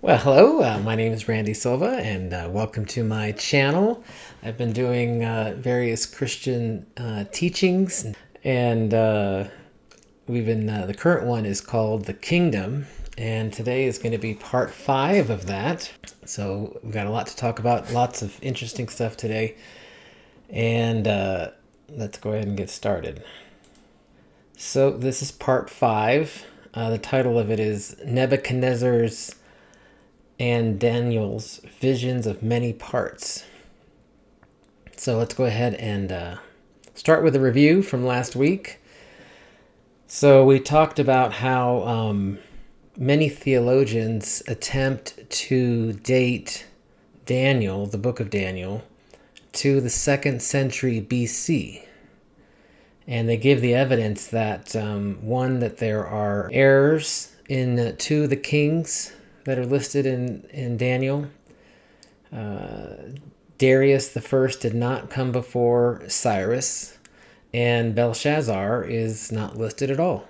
Well, hello, my name is Randy Silva, and welcome to my channel. I've been doing various Christian teachings, and the current one is called The Kingdom, and today is going to be part 5 of that. So we've got a lot to talk about, lots of interesting stuff today, and let's go ahead and get started. So this is part 5. The title of it is Nebuchadnezzar's and Daniel's visions of many parts. So let's go ahead and start with a review from last week. So we talked about how many theologians attempt to date Daniel, the book of Daniel, to the 2nd century BC. And they give the evidence that, that there are errors in 2 of the kings that are listed in Daniel. Darius the first did not come before Cyrus, and Belshazzar is not listed at all.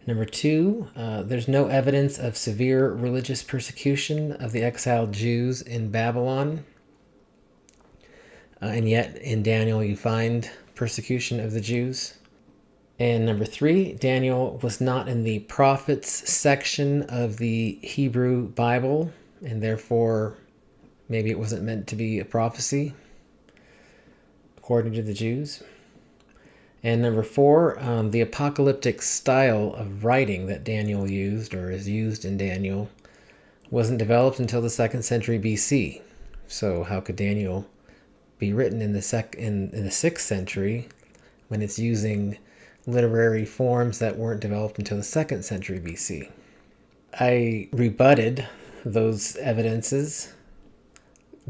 Number 2, there's no evidence of severe religious persecution of the exiled Jews in Babylon. And yet in Daniel you find persecution of the Jews. And number 3, Daniel was not in the prophets section of the Hebrew Bible, and therefore maybe it wasn't meant to be a prophecy, according to the Jews. And number 4, the apocalyptic style of writing that Daniel used, or is used in Daniel, wasn't developed until the 2nd century BC. So how could Daniel be written in the 6th century when it's using literary forms that weren't developed until the 2nd century BC? I rebutted those evidences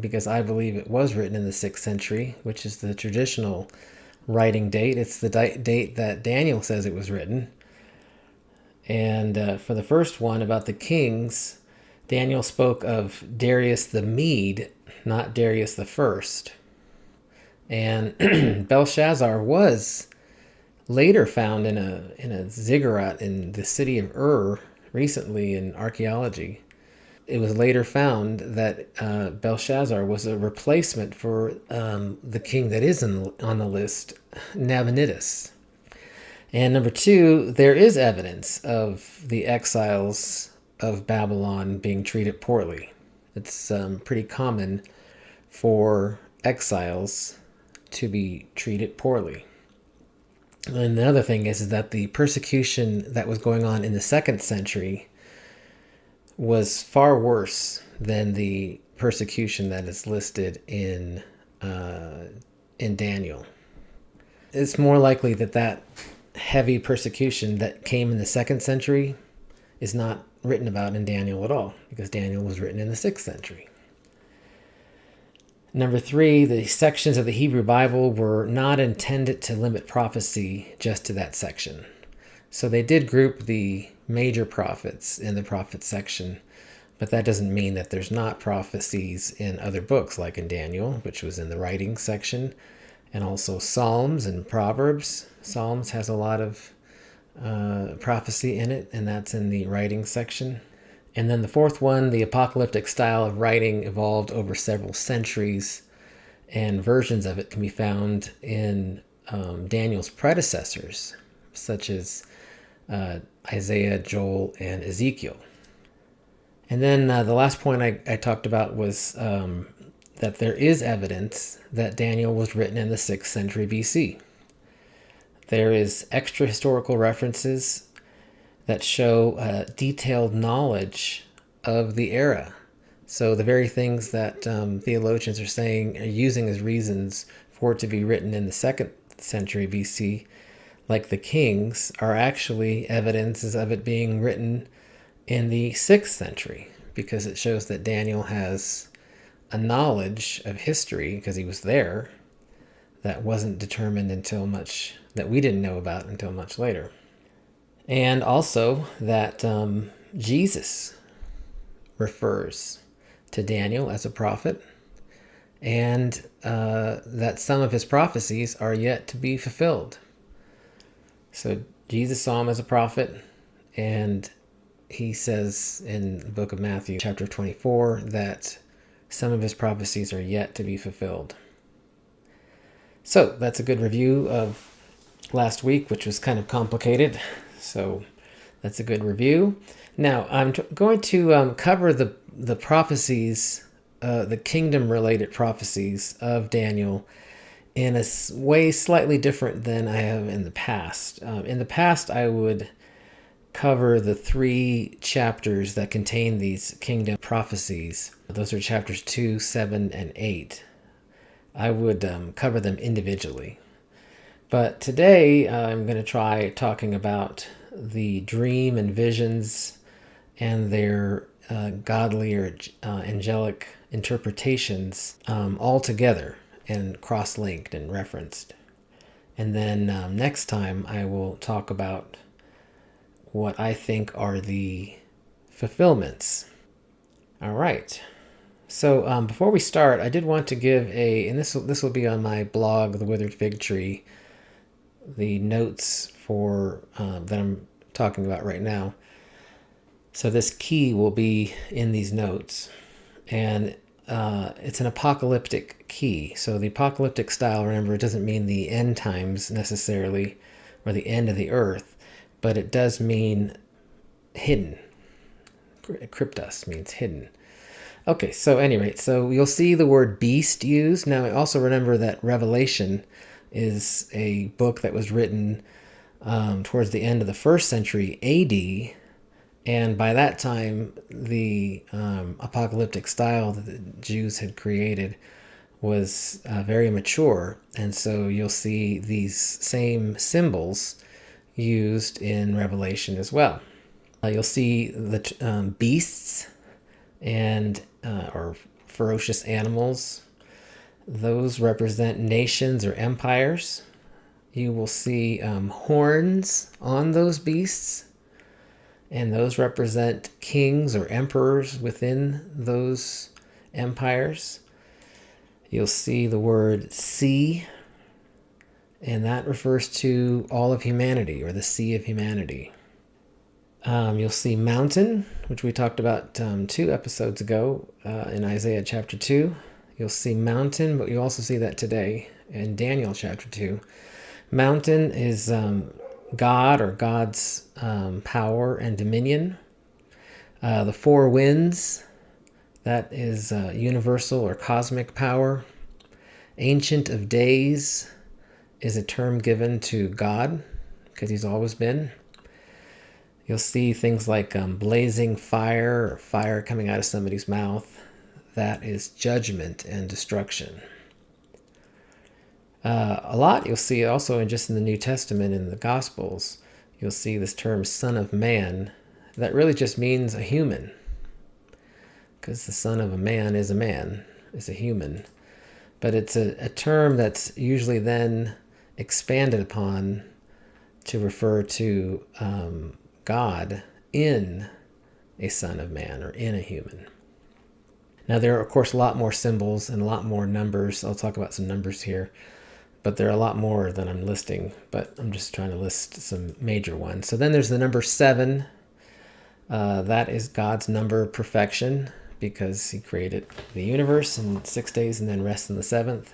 because I believe it was written in the 6th century, which is the traditional writing date. It's the date that Daniel says it was written. And for the first one about the kings, Daniel spoke of Darius the Mede, not Darius the First. And Belshazzar was later found in a ziggurat in the city of Ur recently in archaeology. It was later found that Belshazzar was a replacement for the king that is on the list, Nabonidus. And number 2, there is evidence of the exiles of Babylon being treated poorly. It's pretty common for exiles to be treated poorly. And the other thing is that the persecution that was going on in the 2nd century was far worse than the persecution that is listed in Daniel. It's more likely that heavy persecution that came in the 2nd century is not written about in Daniel at all, because Daniel was written in the 6th century. Number 3, the sections of the Hebrew Bible were not intended to limit prophecy just to that section. So they did group the major prophets in the prophet section, but that doesn't mean that there's not prophecies in other books, like in Daniel, which was in the writing section, and also Psalms and Proverbs. Psalms has a lot of prophecy in it, and that's in the writing section. And then the 4th one, the apocalyptic style of writing evolved over several centuries, and versions of it can be found in Daniel's predecessors, such as Isaiah, Joel, and Ezekiel. And then the last point I talked about was that there is evidence that Daniel was written in the 6th century BC. There is extra historical references that show detailed knowledge of the era. So the very things that theologians are using as reasons for it to be written in the 2nd century BC, like the Kings, are actually evidences of it being written in the 6th century, because it shows that Daniel has a knowledge of history, because he was there, that wasn't determined that we didn't know about until much later. And also that Jesus refers to Daniel as a prophet, and that some of his prophecies are yet to be fulfilled. So Jesus saw him as a prophet, and he says in the book of Matthew, chapter 24, that some of his prophecies are yet to be fulfilled. So that's a good review of last week, which was kind of complicated. So that's a good review. Now I'm going to cover the prophecies, the kingdom-related prophecies of Daniel in a way slightly different than I have in the past. In the past, I would cover the 3 chapters that contain these kingdom prophecies. Those are chapters 2, 7, and 8. I would cover them individually. But today I'm going to try talking about the dream and visions and their godly or angelic interpretations all together and cross-linked and referenced. And then next time I will talk about what I think are the fulfillments. All right. So before we start, I did want to give and this will be on my blog, The Withered Fig Tree, the notes for that I'm talking about right now. So this key will be in these notes, and it's an apocalyptic key. So the apocalyptic style, remember, it doesn't mean the end times necessarily, or the end of the earth, but it does mean hidden. Cryptos means hidden. Okay, so anyway, so you'll see the word beast used. Now, also remember that Revelation is a book that was written towards the end of the 1st century AD, and by that time, the apocalyptic style that the Jews had created was very mature, and so you'll see these same symbols used in Revelation as well. You'll see the beasts and or ferocious animals. Those represent nations or empires. You will see horns on those beasts, and those represent kings or emperors within those empires. You'll see the word sea, and that refers to all of humanity, or the sea of humanity. You'll see mountain, which we talked about 2 episodes ago in Isaiah chapter 2. You'll see mountain, but you also see that today in Daniel chapter 2. Mountain is God or God's power and dominion. The 4 winds, that is universal or cosmic power. Ancient of Days is a term given to God because he's always been. You'll see things like blazing fire or fire coming out of somebody's mouth. That is judgment and destruction. A lot you'll see also just in the New Testament, in the Gospels, you'll see this term Son of Man. That really just means a human, because the son of a man, is a human. But it's a term that's usually then expanded upon to refer to God in a son of man or in a human. Now there are, of course, a lot more symbols and a lot more numbers. I'll talk about some numbers here, but there are a lot more than I'm listing, but I'm just trying to list some major ones. So then there's the number 7. That is God's number of perfection, because he created the universe in 6 days and then rests in the 7th.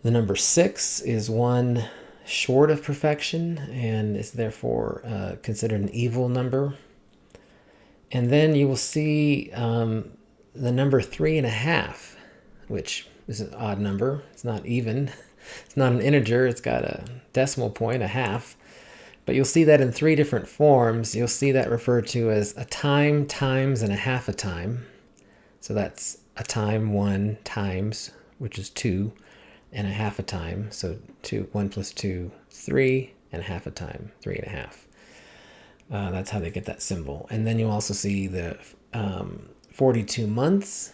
The number 6 is one short of perfection and is therefore considered an evil number. And then you will see the number 3.5, which is an odd number. It's not even. It's not an integer. It's got a decimal point, a half. But you'll see that in 3 different forms. You'll see that referred to as a time, times, and a half a time. So that's a time, 1 times, which is 2, and a half a time. So 1 plus 2, 3, and a half a time, 3.5. That's how they get that symbol. And then you'll also see the 42 months,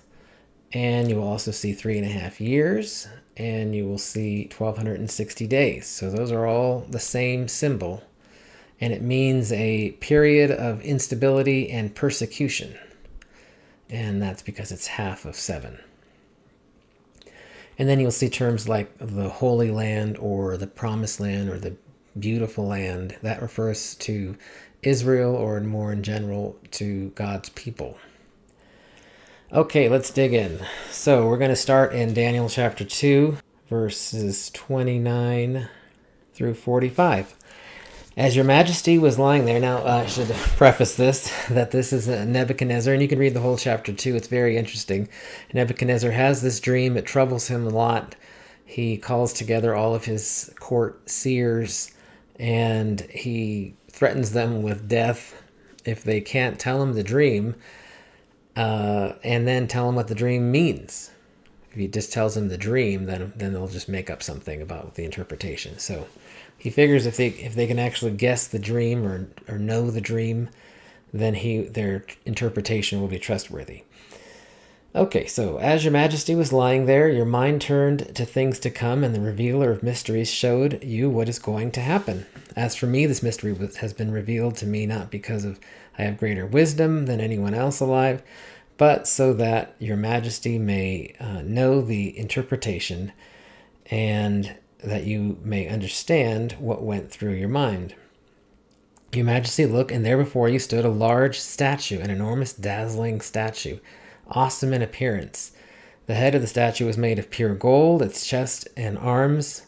and you will also see 3.5 years, and you will see 1,260 days. So those are all the same symbol, and it means a period of instability and persecution. And that's because it's half of 7. And then you'll see terms like the Holy Land or the Promised Land or the Beautiful Land. That refers to Israel or more in general to God's people. Okay, let's dig in. So we're going to start in Daniel chapter 2, verses 29 through 45. As your majesty was lying there, now I should preface this, that this is Nebuchadnezzar, and you can read the whole chapter 2. It's very interesting. Nebuchadnezzar has this dream. It troubles him a lot. He calls together all of his court seers, and he threatens them with death if they can't tell him the dream, and then tell him what the dream means. If he just tells them the dream, then they'll just make up something about the interpretation. So he figures if they can actually guess the dream or know the dream, then their interpretation will be trustworthy. Okay, so as your majesty was lying there, your mind turned to things to come, and the revealer of mysteries showed you what is going to happen. As for me, this mystery has been revealed to me not because I have greater wisdom than anyone else alive, but so that your majesty may know the interpretation, and that you may understand what went through your mind. Your majesty, look, and there before you stood a large statue, an enormous, dazzling statue, awesome in appearance. The head of the statue was made of pure gold, its chest and arms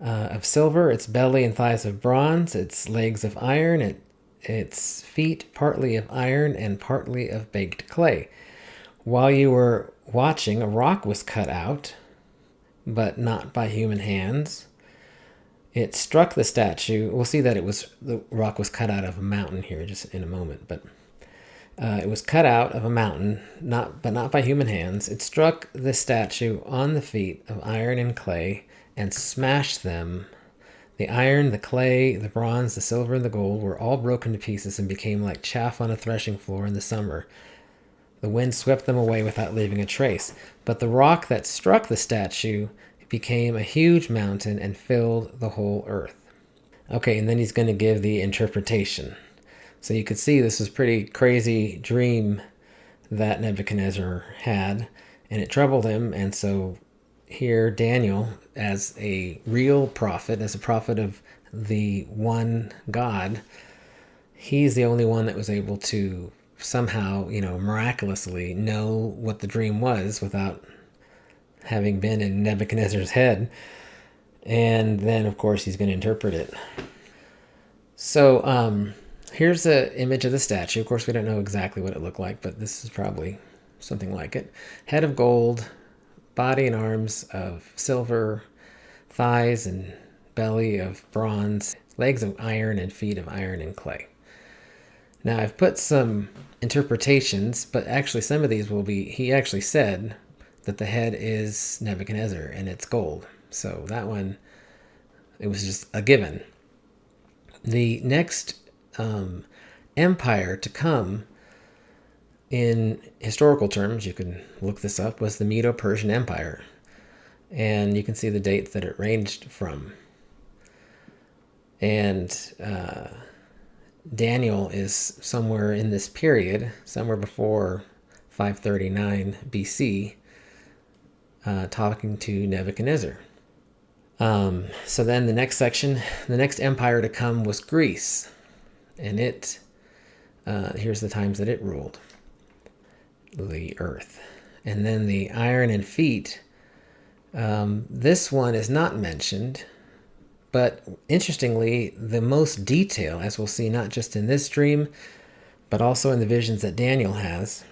of silver, its belly and thighs of bronze, its legs of iron, its feet partly of iron and partly of baked clay. While you were watching, a rock was cut out, but not by human hands. It struck the statue. We'll see that the rock was cut out of a mountain here just in a moment, but it was cut out of a mountain, but not by human hands. It struck the statue on the feet of iron and clay and smashed them. The iron, the clay, the bronze, the silver, and the gold were all broken to pieces and became like chaff on a threshing floor in the summer. The wind swept them away without leaving a trace. But the rock that struck the statue became a huge mountain and filled the whole earth. Okay, and then he's going to give the interpretation. So you could see this was a pretty crazy dream that Nebuchadnezzar had, and it troubled him. And so here Daniel, as a real prophet, as a prophet of the one God, he's the only one that was able to somehow, miraculously know what the dream was without having been in Nebuchadnezzar's head. And then, of course, he's going to interpret it. So here's the image of the statue. Of course, we don't know exactly what it looked like, but this is probably something like it. Head of gold, body and arms of silver, thighs and belly of bronze, legs of iron and feet of iron and clay. Now, I've put some interpretations, but actually some of these he actually said that the head is Nebuchadnezzar and it's gold. So that one, it was just a given. The next empire to come, in historical terms, you can look this up, was the Medo-Persian Empire. And you can see the dates that it ranged from. And Daniel is somewhere in this period, somewhere before 539 BC, talking to Nebuchadnezzar. So then the next section, the next empire to come was Greece. And here's the times that it ruled the earth. And then the iron and feet, this one is not mentioned, but interestingly, the most detail, as we'll see not just in this dream, but also in the visions that Daniel has,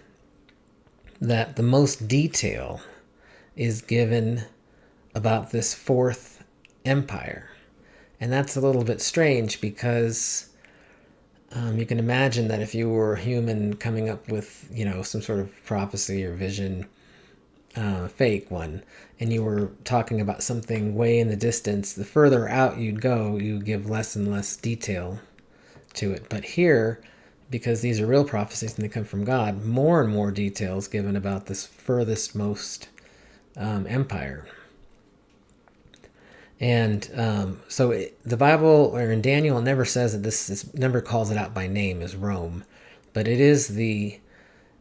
that the most detail is given about this fourth empire. And that's a little bit strange because you can imagine that if you were a human coming up with, some sort of prophecy or vision, fake one, and you were talking about something way in the distance, the further out you'd go, you give less and less detail to it. But here, because these are real prophecies and they come from God, more and more details given about this furthest most empire. And the Bible, or in Daniel, never says that this never calls it out by name as Rome, but it is the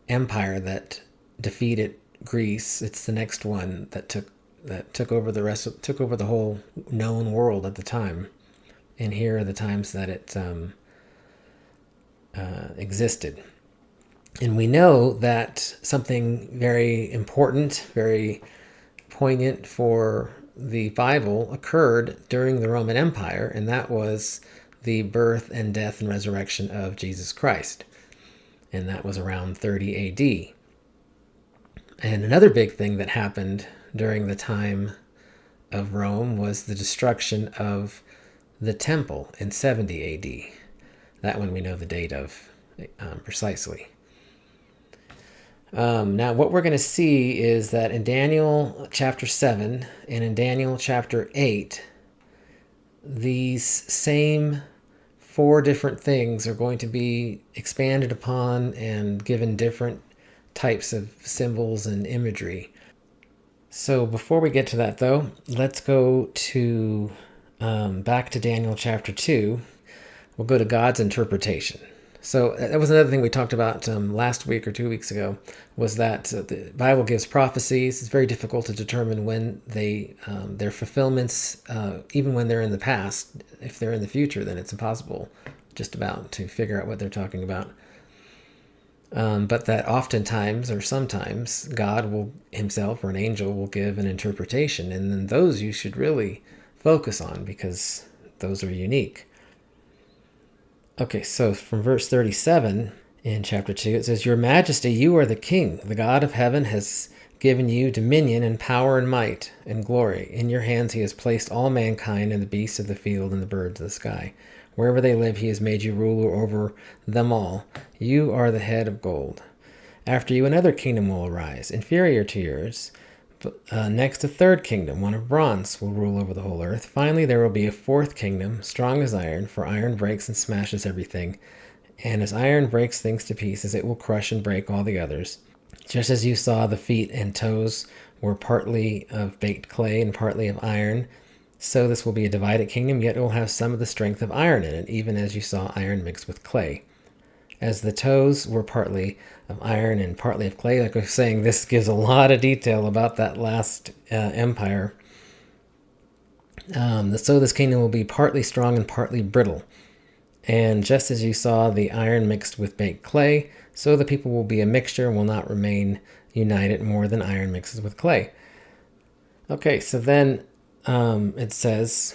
empire that defeated Greece. It's the next one that took over the whole known world at the time. And here are the times that it existed. And we know that something very important, very poignant for the Bible occurred during the Roman Empire, and that was the birth and death and resurrection of Jesus Christ. And that was around 30 AD. And another big thing that happened during the time of Rome was the destruction of the temple in 70 AD. That one we know the date of precisely. Now, what we're going to see is that in Daniel chapter 7 and in Daniel chapter 8, these same 4 different things are going to be expanded upon and given different types of symbols and imagery. So before we get to that, though, let's go to back to Daniel chapter 2. We'll go to God's interpretation. So that was another thing we talked about last week or 2 weeks ago, was that the Bible gives prophecies. It's very difficult to determine when their fulfillments, even when they're in the past. If they're in the future, then it's impossible just about to figure out what they're talking about. But that oftentimes or sometimes God will himself or an angel will give an interpretation, and then those you should really focus on because those are unique. Okay, so from verse 37 in chapter 2, it says, "Your Majesty, you are the King. The God of heaven has given you dominion and power and might and glory. In your hands he has placed all mankind and the beasts of the field and the birds of the sky. Wherever they live, he has made you ruler over them all. You are the head of gold. After you, another kingdom will arise, inferior to yours. Next, a third kingdom, one of bronze, will rule over the whole earth. Finally, there will be a fourth kingdom, strong as iron, for iron breaks and smashes everything. And as iron breaks things to pieces, it will crush and break all the others. Just as you saw the feet and toes were partly of baked clay and partly of iron, so this will be a divided kingdom, yet it will have some of the strength of iron in it, even as you saw iron mixed with clay. As the toes were partly of iron and partly of clay," like I was saying, this gives a lot of detail about that last empire. "So this kingdom will be partly strong and partly brittle. And just as you saw the iron mixed with baked clay, so the people will be a mixture and will not remain united more than iron mixes with clay." Okay, so then it says,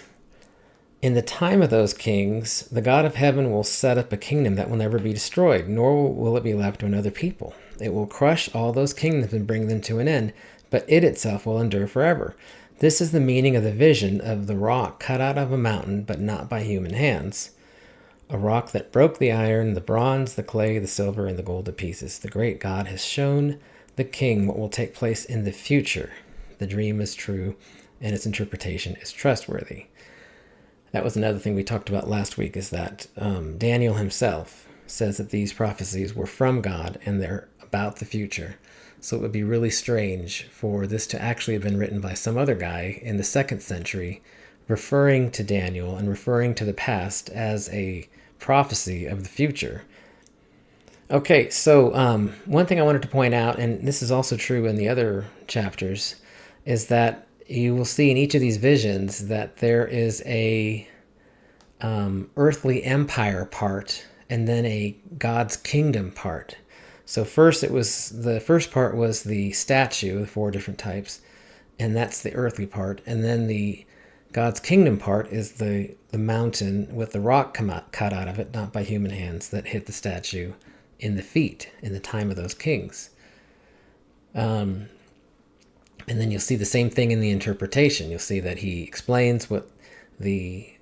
"In the time of those kings, the God of heaven will set up a kingdom that will never be destroyed, nor will it be left to another people. It will crush all those kingdoms and bring them to an end, but it itself will endure forever. This is the meaning of the vision of the rock cut out of a mountain, but not by human hands. A rock that broke the iron, the bronze, the clay, the silver, and the gold to pieces. The great God has shown the king what will take place in the future. The dream is true, and its interpretation is trustworthy." That was another thing we talked about last week, is that Daniel himself says that these prophecies were from God and they're about the future. So it would be really strange for this to actually have been written by some other guy in the 2nd century, referring to Daniel and referring to the past as a prophecy of the future. Okay, so one thing I wanted to point out, and this is also true in the other chapters, is that you will see in each of these visions that there is a earthly empire part and then a God's kingdom part. So the first part was the statue, the 4 different types, and that's the earthly part. And then the God's kingdom part is the mountain with the rock cut out of it, not by human hands, that hit the statue in the feet in the time of those kings. And then you'll see the same thing in the interpretation. You'll see that he explains what the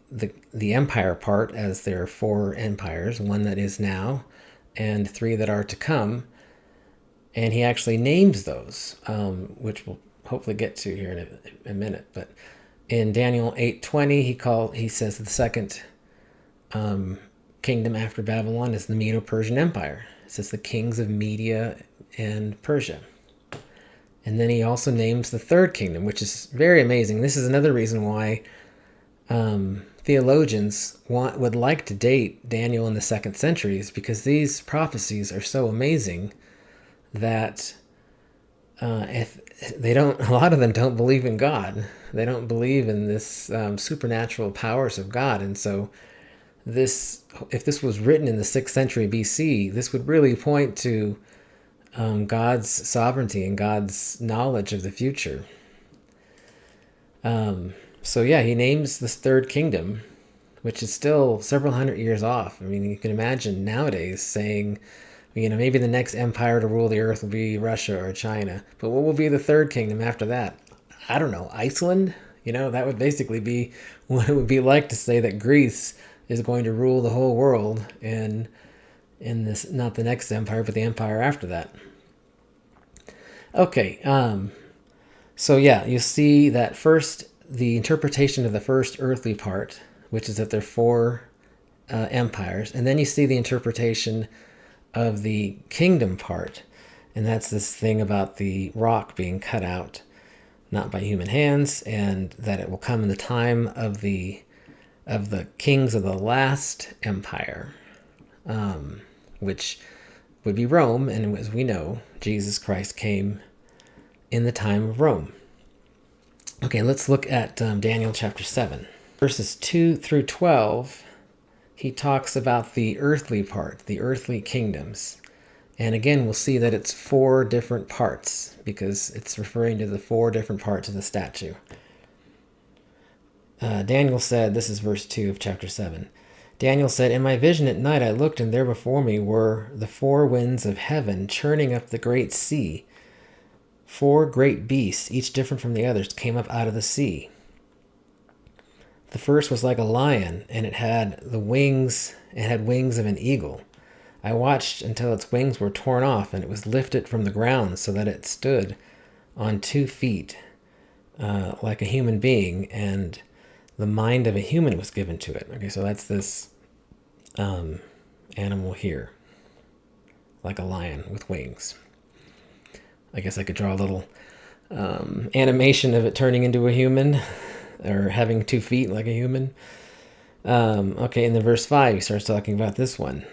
empire part, as there are 4 empires, 1 that is now and 3 that are to come. And he actually names those, which we'll hopefully get to here in a minute. But in Daniel 8:20, he says the second kingdom after Babylon is the Medo-Persian Empire. It says the kings of Media and Persia. And then he also names the third kingdom, which is very amazing. This is another reason why theologians would like to date Daniel in the 2nd centuries, because these prophecies are so amazing that if a lot of them don't believe in God. They don't believe in this supernatural powers of God, and so if this was written in the 6th century BC, this would really point to God's sovereignty and God's knowledge of the future. So yeah, he names this third kingdom, which is still several hundred years off. I mean, you can imagine nowadays saying, maybe the next empire to rule the earth will be Russia or China, but what will be the third kingdom after that? I don't know, Iceland? That would basically be what it would be like to say that Greece is going to rule the whole world in this, not the next empire, but the empire after that. Okay, so yeah, you see that first, the interpretation of the first earthly part, which is that there are 4 empires, and then you see the interpretation of the kingdom part, and that's this thing about the rock being cut out, not by human hands, and that it will come in the time of the kings of the last empire, which would be Rome, and as we know, Jesus Christ came in the time of Rome. Okay, let's look at Daniel chapter 7. Verses 2 through 12, he talks about the earthly part, the earthly kingdoms. And again, we'll see that it's 4 different parts, because it's referring to the 4 different parts of the statue. Daniel said, this is verse 2 of chapter 7. Daniel said, "In my vision at night I looked, and there before me were the 4 winds of heaven churning up the great sea. 4 great beasts, each different from the others, came up out of the sea. The first was like a lion, and it had wings of an eagle. I watched until its wings were torn off, and it was lifted from the ground so that it stood on 2 feet, like a human being, and the mind of a human was given to it." Okay, so that's this animal here, like a lion with wings. I guess I could draw a little animation of it turning into a human, or having 2 feet like a human. Okay, in the verse 5, he starts talking about this one.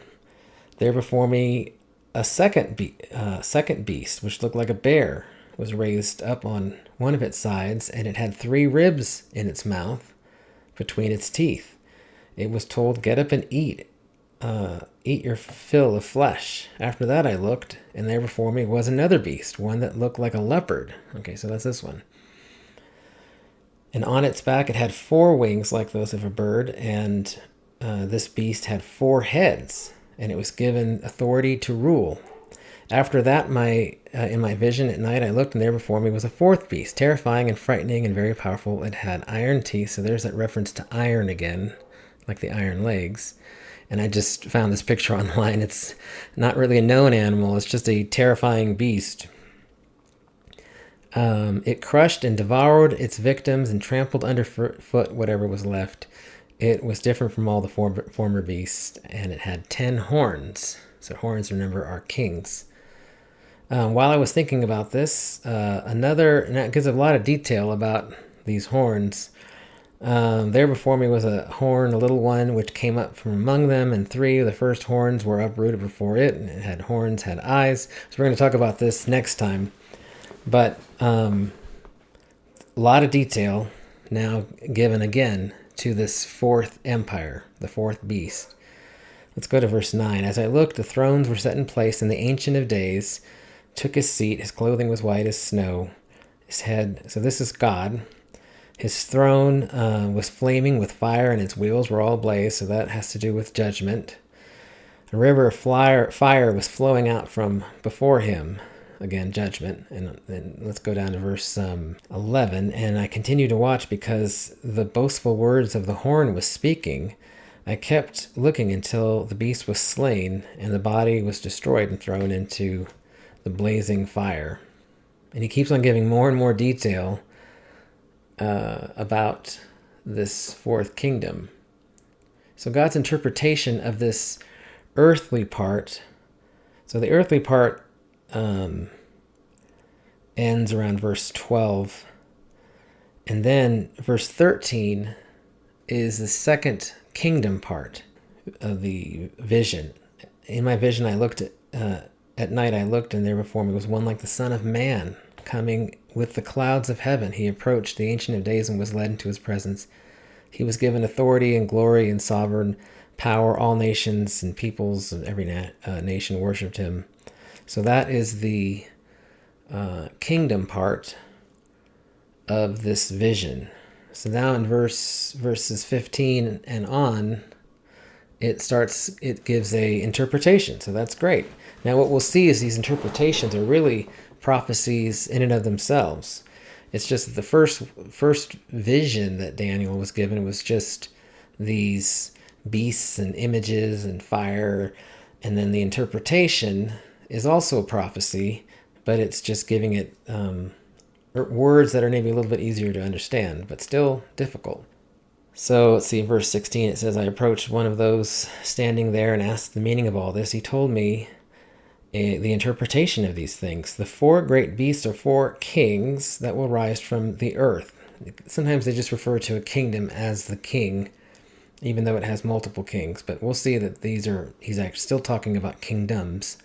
"There before me a second beast, which looked like a bear, was raised up on one of its sides, and it had 3 ribs in its mouth between its teeth. It was told, 'Get up and eat your fill of flesh.' After that I looked, and there before me was another beast, one that looked like a leopard." Okay, so that's this one. "And on its back it had 4 wings like those of a bird, and this beast had 4 heads, and it was given authority to rule. After that, in my vision at night I looked, and there before me was a 4th beast, terrifying and frightening and very powerful. It had iron teeth." So there's that reference to iron again, like the iron legs. And I just found this picture online. It's not really a known animal. It's just a terrifying beast. "It crushed and devoured its victims and trampled underfoot whatever was left. It was different from all the former beasts, and it had 10 horns." So horns, remember, are kings. While I was thinking about this, and that gives a lot of detail about these horns. "There before me was a horn, a little one, which came up from among them, and 3 of the first horns were uprooted before it, and it had horns, had eyes." So we're going to talk about this next time. But a lot of detail now given again to this 4th empire, the 4th beast. Let's go to verse 9. "As I looked, the thrones were set in place, and the Ancient of Days took his seat. His clothing was white as snow. His head," so this is God. "His throne was flaming with fire, and its wheels were all ablaze," so that has to do with judgment. "A river of fire was flowing out from before him," again, judgment. And let's go down to verse 11. "And I continued to watch because the boastful words of the horn was speaking. I kept looking until the beast was slain, and the body was destroyed and thrown into the blazing fire." And he keeps on giving more and more detail about this 4th kingdom. So God's interpretation of this earthly part. So the earthly part ends around verse 12. And then verse 13 is the second kingdom part of the vision. "In my vision I looked at night I looked, and there before me was one like the Son of Man, coming with the clouds of heaven. He approached the Ancient of Days and was led into his presence. He was given authority and glory and sovereign power. All nations and peoples and every nation worshipped him. So that is the kingdom part of this vision. So now in verses 15 and on, it gives a interpretation. So that's great. Now what we'll see is these interpretations are really prophecies in and of themselves. It's just that the first vision that Daniel was given was just these beasts and images and fire, and then the interpretation is also a prophecy, but it's just giving it words that are maybe a little bit easier to understand, but still difficult. So let's see, verse 16, it says, I approached one of those standing there and asked the meaning of all this. He told me the interpretation of these things. The four great beasts are four kings that will rise from the earth. Sometimes they just refer to a kingdom as the king, even though it has multiple kings. But we'll see that he's actually still talking about kingdoms.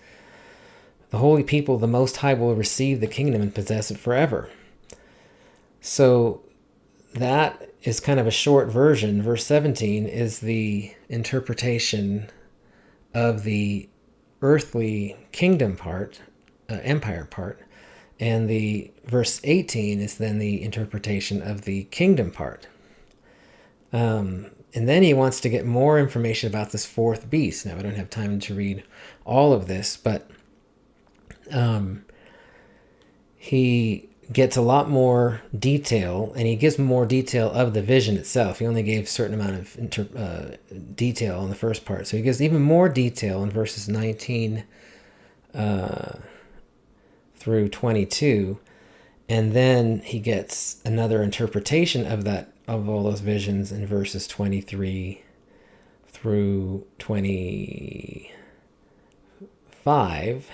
The holy people, the Most High, will receive the kingdom and possess it forever. So that is kind of a short version. Verse 17 is the interpretation of the earthly kingdom part, empire part, and the verse 18 is then the interpretation of the kingdom part. And then he wants to get more information about this fourth beast. Now, I don't have time to read all of this, but he gets a lot more detail, and he gives more detail of the vision itself. He only gave a certain amount of detail in the first part. So he gives even more detail in verses 19 through 22. And then he gets another interpretation of all those visions in verses 23 through 25.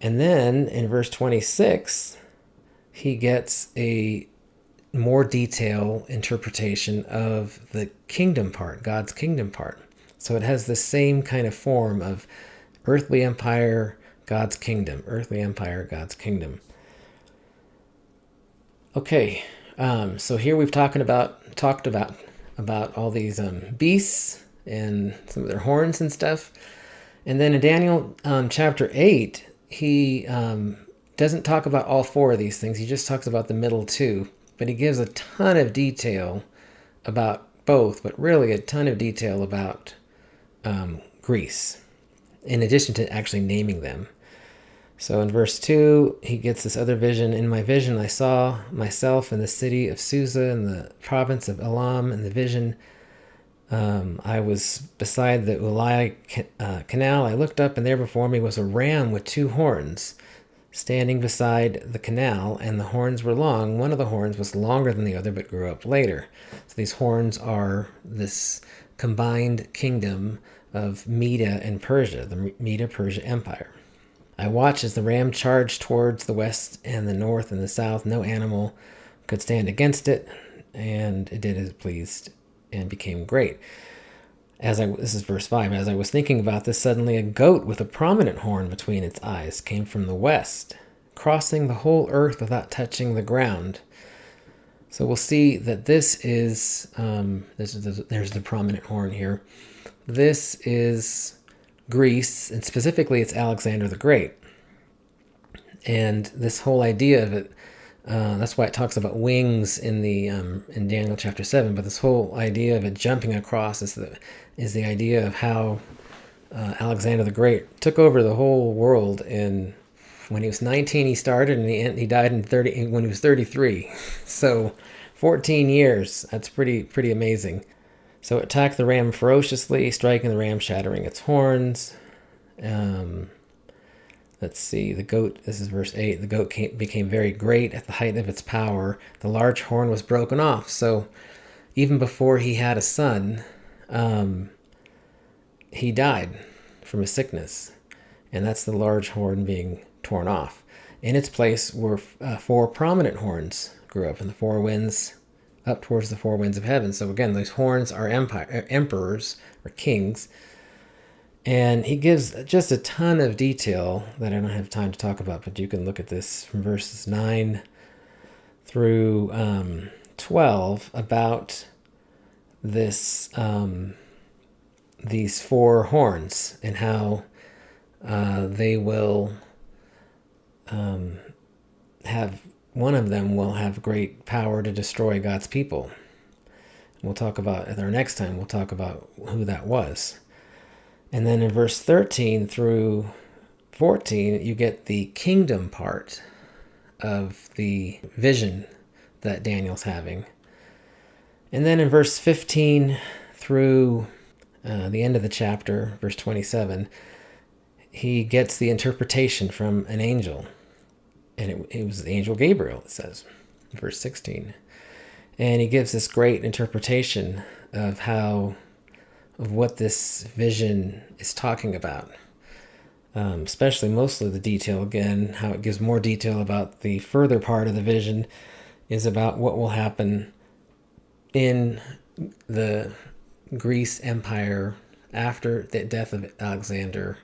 And then in verse 26, he gets a more detailed interpretation of the kingdom part, God's kingdom part. So it has the same kind of form of earthly empire, God's kingdom, earthly empire, God's kingdom. Okay, so here we've talked about all these beasts and some of their horns and stuff. And then in Daniel chapter 8, he doesn't talk about all four of these things. He just talks about the middle two, but he gives a ton of detail about both, but really a ton of detail about Greece, in addition to actually naming them. So in verse 2, he gets this other vision. In my vision, I saw myself in the city of Susa in the province of Elam. In the vision, I was beside the Ulai canal. I looked up, and there before me was a ram with two horns standing beside the canal, and the horns were long. One of the horns was longer than the other, but grew up later. So these horns are this combined kingdom of Media and Persia, the Medo-Persia Empire. I watched as the ram charged towards the west and the north and the south. No animal could stand against it, and it did as it pleased and became great. This is verse 5. As I was thinking about this, suddenly a goat with a prominent horn between its eyes came from the west, crossing the whole earth without touching the ground. So we'll see that this is there's the prominent horn here. This is Greece, and specifically it's Alexander the Great. And this whole idea of it, that's why it talks about wings in Daniel chapter 7. But this whole idea of it jumping across is the idea of how Alexander the Great took over the whole world. And when he was 19, he started, and he died when he was 33. So 14 years. That's pretty amazing. So it attacked the ram ferociously, striking the ram, shattering its horns. Let's see, the goat, this is verse 8, the goat became very great at the height of its power. The large horn was broken off. So even before he had a son, he died from a sickness. And that's the large horn being torn off. In its place were four prominent horns grew up in the four winds, up towards the four winds of heaven. So again, those horns are emperors or kings. And he gives just a ton of detail that I don't have time to talk about, but you can look at this from verses 9 through 12 about this these four horns and how they will have, one of them will have great power to destroy God's people. We'll talk about, at our next time, we'll talk about who that was. And then in verse 13 through 14, you get the kingdom part of the vision that Daniel's having. And then in verse 15 through the end of the chapter, verse 27, he gets the interpretation from an angel. And it was the angel Gabriel, it says, verse 16. And he gives this great interpretation of what this vision is talking about. Especially mostly the detail, again, how it gives more detail about the further part of the vision is about what will happen in the Greece Empire after the death of Alexander.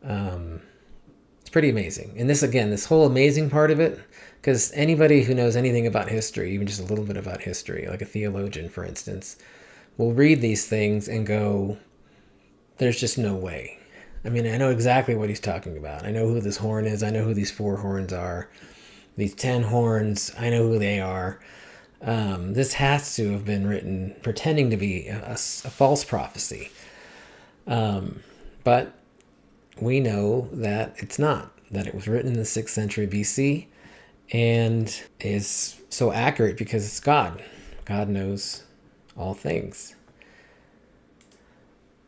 It's pretty amazing. And this whole amazing part of it, because anybody who knows anything about history, even just a little bit about history, like a theologian, for instance, will read these things and go, there's just no way. I mean, I know exactly what he's talking about. I know who this horn is. I know who these four horns are. These 10 horns, I know who they are. This has to have been written pretending to be a false prophecy. But we know that it's not, that it was written in the 6th century BC and is so accurate because it's God. God knows all things.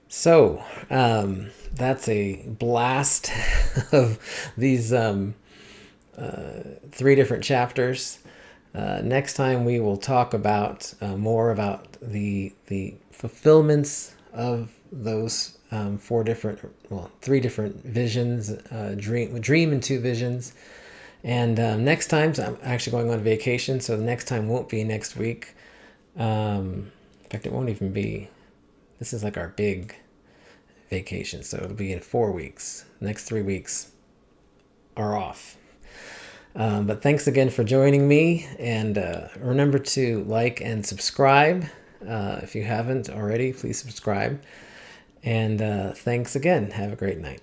So, that's a blast of these 3 different chapters. Next time we will talk about more about the fulfillments of those 3 different visions, dream and 2 visions. And next time, so I'm actually going on vacation, so the next time won't be next week. In fact, it won't even be. This is like our big vacation, so it'll be in 4 weeks. Next 3 weeks are off. But thanks again for joining me, and remember to like and subscribe. If you haven't already, please subscribe. And thanks again. Have a great night.